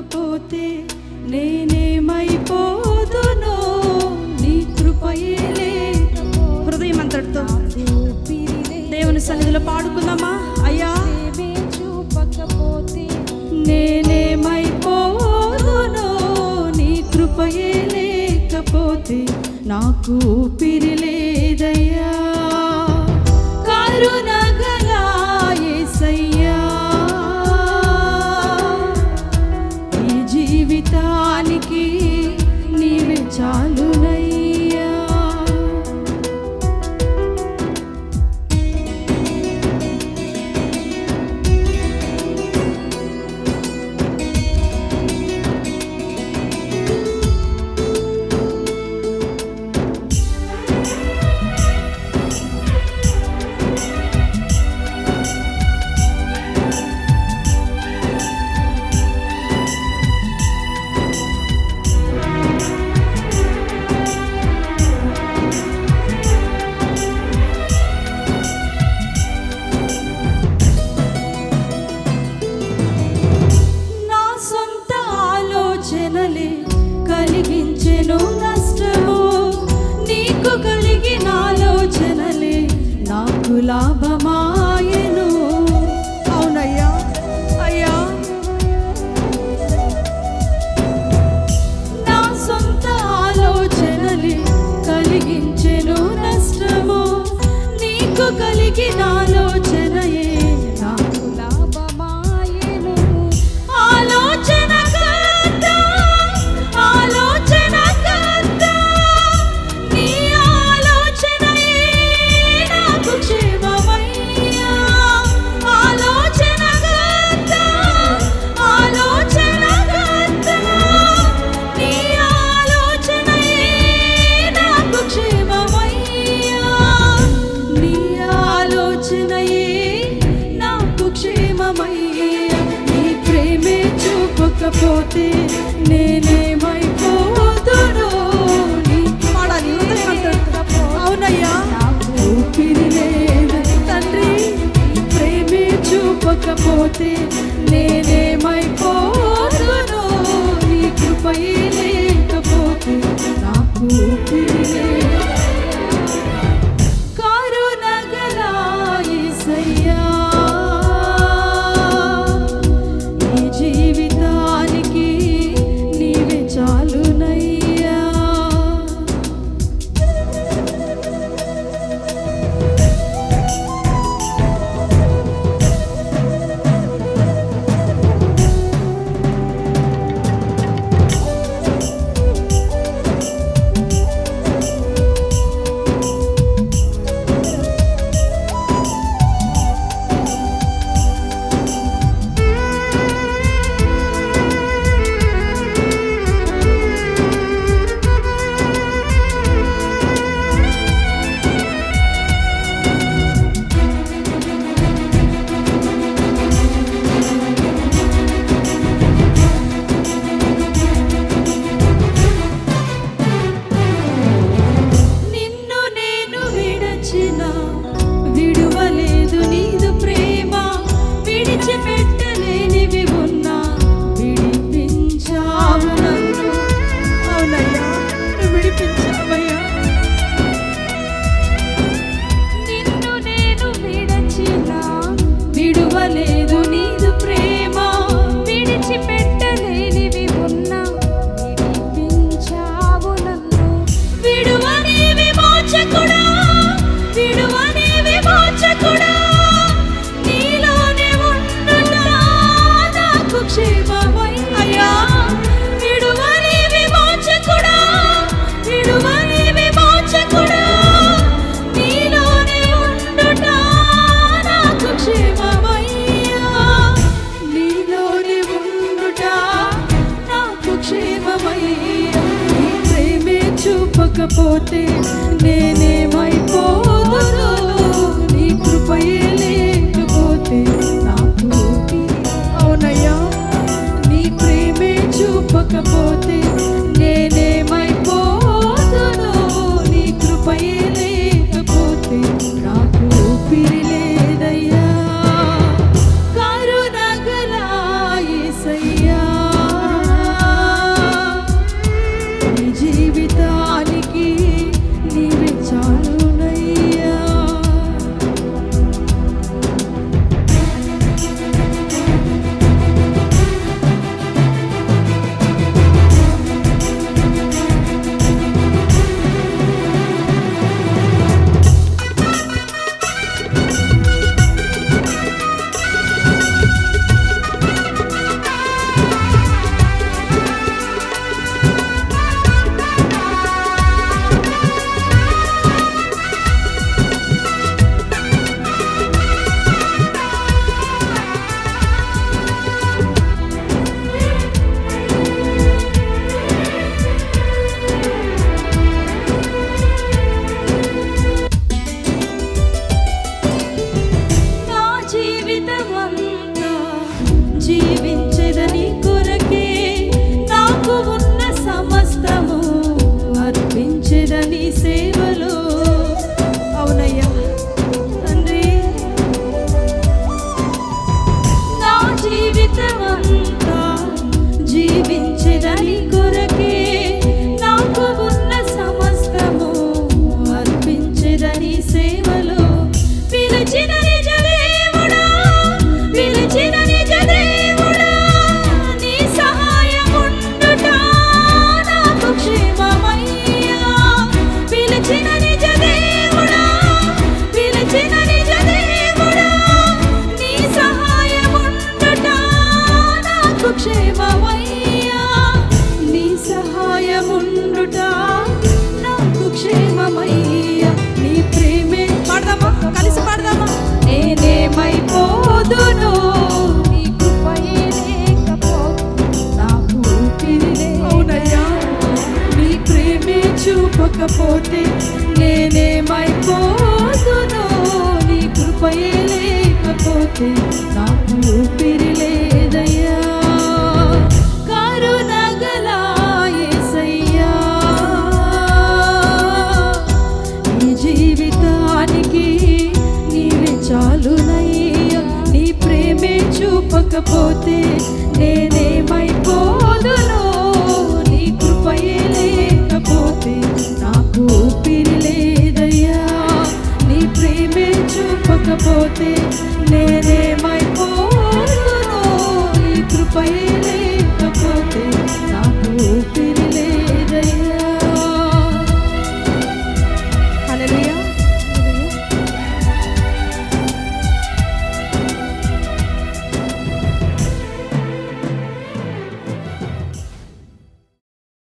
చూపకపోతే నేనేమైపోదునో, నీ కృపయే లేకపోతే. హృదయం అంతటితో దేవుని సన్నిధిలో పాడుకుందామా? అయ్యా చూపకపోతే నేనేమైపోదునో, నీ కృపయే లేకపోతే నాకు ఊపిరి లేదయ్యా. కరుణగల యేసయ్యా, ఈ జీవితానికి నీవే చాలునయ్యా. కలిగించెను నష్టము, నీకు కలిగిన ఆలోచనలే నాకు లాభమాయెను. అవునయ్యా, అయ్యా నా సొంత ఆలోచనలే కలిగించెను నష్టము, నీకు కలిగిన ఆలోచనయే నాకు లాభమాయెను. ఆలోచన పోతే నేనేమైపోదునో, పాడాలి. అవునయ్యా, ఊపిరి లేదు తండ్రి, ప్రేమే చూపకపోతే నేనేమైపోదునో, నీ కృపయే లేకపోతే నాకు ఊపిరి లేదు. కరుణగల యేసయ్యా, చూపకపోతే నేనేమైపోదునో, నీ కృపయే లేకపోతే నాకు ఊపిరి. అవునయ్యా, నీ ప్రేమే చూపకపోతే నేనేమైపోదునో, నీ కృపయే లేకపోతే నాకు ఊపిరి లేదయ్యా. కరుణగల యేసయ్యా, చూపకపోతే నేనేమైపోతును, నీ కృపయే లేకపోతే నాకు ఊపిరి లేదయ్యా. కరుణగల యేసయ్యా, ఈ జీవితానికి నీవే చాలునయ్యా. నీ ప్రేమే చూపకపోతే